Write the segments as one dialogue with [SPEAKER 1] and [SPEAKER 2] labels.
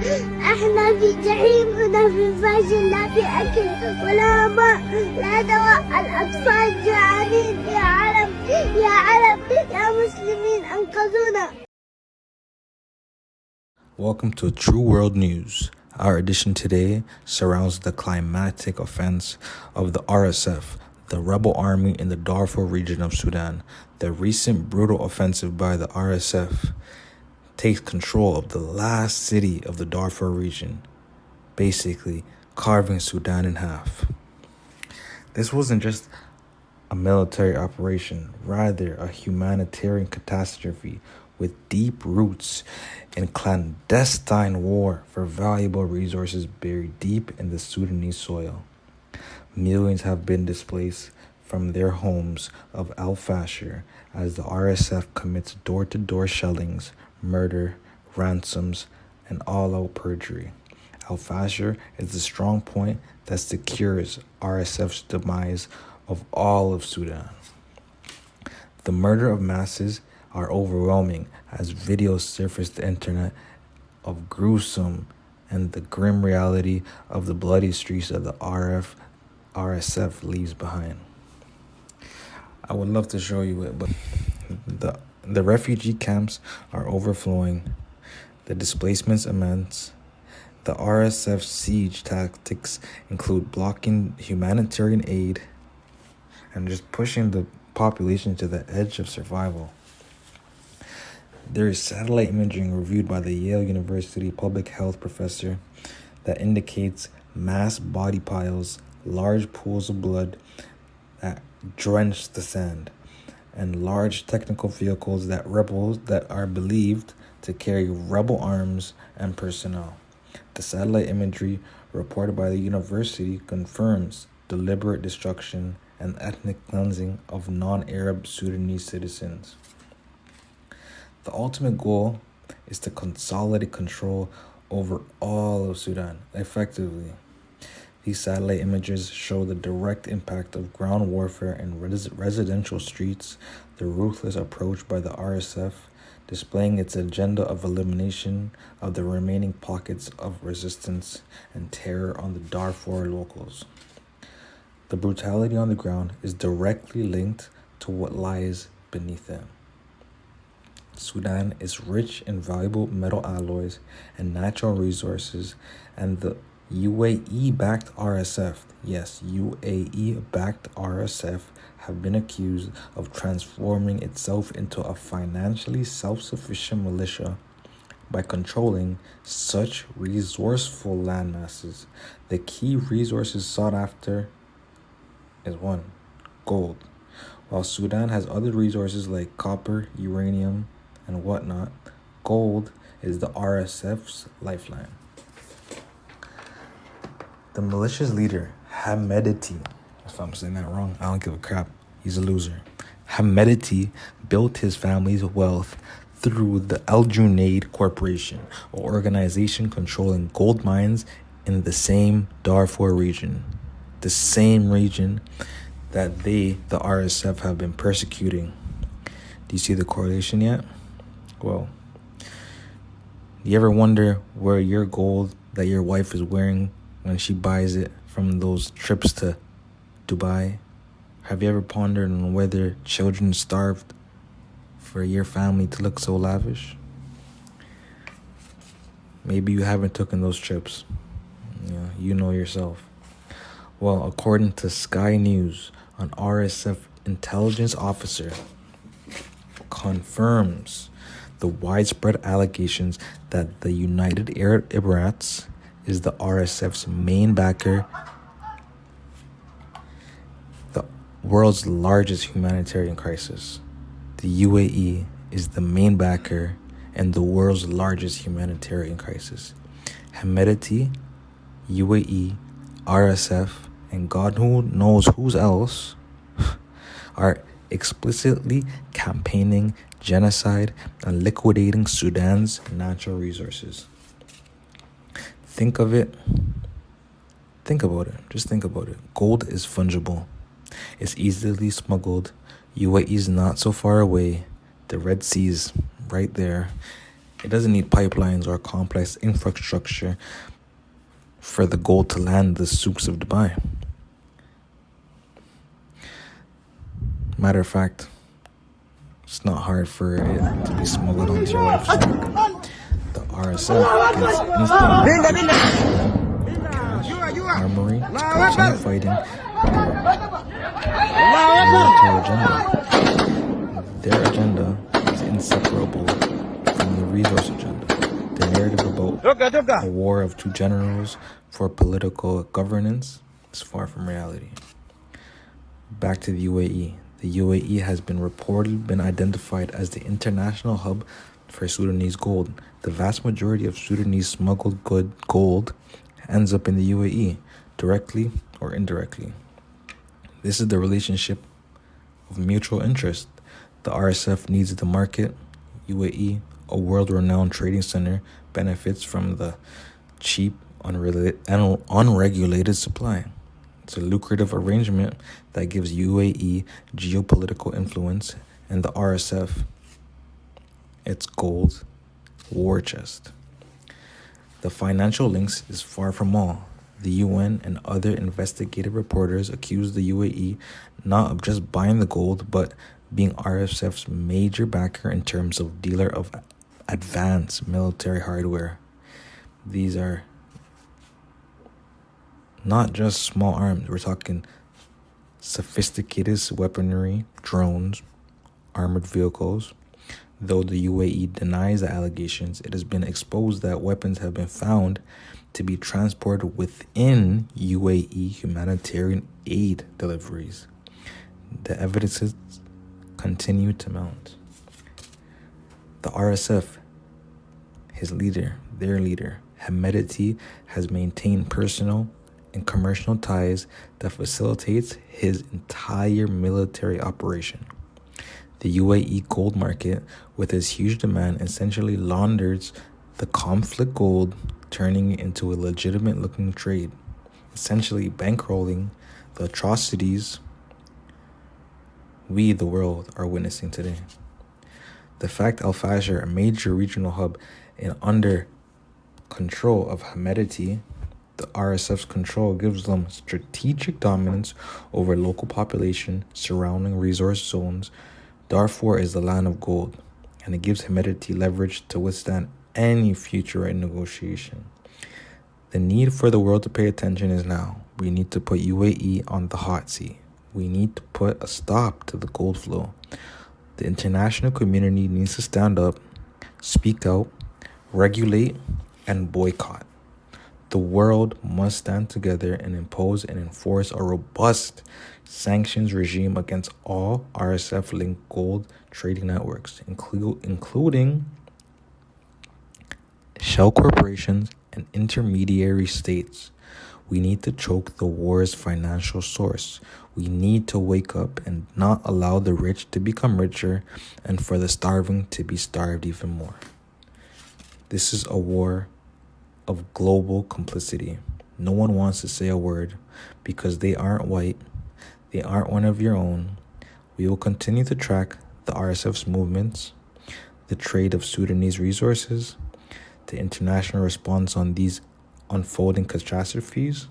[SPEAKER 1] احنا في جحيم، هنا في فاشل، لا في اكل ولا ماء، لا دواء، الاطفال جوعانين. يا عرب يا عرب يا مسلمين انقذونا.
[SPEAKER 2] Welcome to True World News. Our edition today surrounds the climatic offense of the RSF, the rebel army in the Darfur region of Sudan. The recent brutal offensive by the RSF takes control of the last city of the Darfur region, basically carving Sudan in half. This wasn't just a military operation, rather a humanitarian catastrophe with deep roots in clandestine war for valuable resources buried deep in the Sudanese soil. Millions have been displaced from their homes of al-Fashir as the RSF commits door-to-door shellings, murder, ransoms, and all-out perjury. Al-Fashir is the strong point that secures RSF's demise of all of Sudan. The murder of masses are overwhelming as videos surface the internet of gruesome and the grim reality of the bloody streets of the RSF leaves behind. I would love to show you it, but the refugee camps are overflowing, the displacements immense. The RSF siege tactics include blocking humanitarian aid and just pushing the population to the edge of survival. There is satellite imaging reviewed by the Yale University public health professor that indicates mass body piles, large pools of blood that drench the sand, and large technical vehicles that are believed to carry rebel arms and personnel. The satellite imagery reported by the university confirms deliberate destruction and ethnic cleansing of non-Arab Sudanese citizens. The ultimate goal is to consolidate control over all of Sudan effectively. These satellite images show the direct impact of ground warfare in residential streets, the ruthless approach by the RSF, displaying its agenda of elimination of the remaining pockets of resistance and terror on the Darfur locals. The brutality on the ground is directly linked to what lies beneath them. Sudan is rich in valuable metal alloys and natural resources, and the UAE-backed RSF, yes, UAE-backed RSF, have been accused of transforming itself into a financially self-sufficient militia by controlling such resourceful land masses. The key resources sought after is 1. Gold. While Sudan has other resources like copper, uranium, and whatnot, gold is the RSF's lifeline. The militia's leader, Hemedti, if I'm saying that wrong, I don't give a crap, he's a loser. Hemedti built his family's wealth through the Al-Junaid Corporation, an organization controlling gold mines in the same Darfur region, the same region that the RSF, have been persecuting. Do you see the correlation yet? Well, do you ever wonder where your gold that your wife is wearing when she buys it from those trips to Dubai? Have you ever pondered on whether children starved for your family to look so lavish? Maybe you haven't taken those trips. Yeah, you know yourself. Well, according to Sky News, an RSF intelligence officer confirms the widespread allegations that the United Arab Emirates is the RSF's main backer, the world's largest humanitarian crisis. The UAE is the main backer and the world's largest humanitarian crisis. Hemedti, UAE, RSF, and God who knows who's else are explicitly campaigning genocide and liquidating Sudan's natural resources. Think about it. Just think about it. Gold is fungible. It's easily smuggled. UAE is not so far away. The Red Sea is right there. It doesn't need pipelines or complex infrastructure for the gold to land the souks of Dubai. Matter of fact, it's not hard for it to be smuggled onto your wife's truck. The RSF gets instant cash, armory to continue fighting their military agenda. Their agenda is inseparable from the resource agenda. The narrative about a war of two generals for political governance is far from reality. Back to the UAE. The UAE has been identified as the international hub for Sudanese gold. The vast majority of Sudanese smuggled gold ends up in the UAE, directly or indirectly. This is the relationship of mutual interest. The RSF needs the market. UAE, a world-renowned trading center, benefits from the cheap, unregulated supply. It's a lucrative arrangement that gives UAE geopolitical influence and the RSF its gold war chest. The financial links is far from all. The UN and other investigative reporters accuse the UAE not of just buying the gold, but being RSF's major backer in terms of dealer of advanced military hardware. These are not just small arms. We're talking sophisticated weaponry, drones, armored vehicles. Though the UAE denies the allegations, it has been exposed that weapons have been found to be transported within UAE humanitarian aid deliveries. The evidences continue to mount. The RSF, their leader, Hemedti, has maintained personal and commercial ties that facilitates his entire military operation. The UAE gold market, with its huge demand, essentially launders the conflict gold, turning it into a legitimate-looking trade, essentially bankrolling the atrocities we, the world, are witnessing today. The fact Al-Fashir, a major regional hub and under control of Hemedti, the RSF's control gives them strategic dominance over local population surrounding resource zones. Darfur is the land of gold, and it gives Hemedti leverage to withstand any future negotiation. The need for the world to pay attention is now. We need to put UAE on the hot seat. We need to put a stop to the gold flow. The international community needs to stand up, speak out, regulate, and boycott. The world must stand together and impose and enforce a robust sanctions regime against all RSF-linked gold trading networks, including shell corporations and intermediary states. We need to choke the war's financial source. We need to wake up and not allow the rich to become richer and for the starving to be starved even more. This is a war of global complicity. No one wants to say a word because they aren't white. They aren't one of your own. We will continue to track the RSF's movements, the trade of Sudanese resources, the international response on these unfolding catastrophes,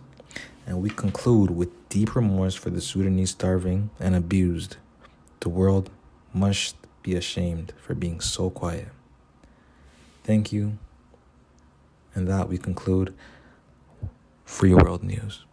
[SPEAKER 2] and we conclude with deep remorse for the Sudanese starving and abused. The world must be ashamed for being so quiet. Thank you. And that we conclude Free World News.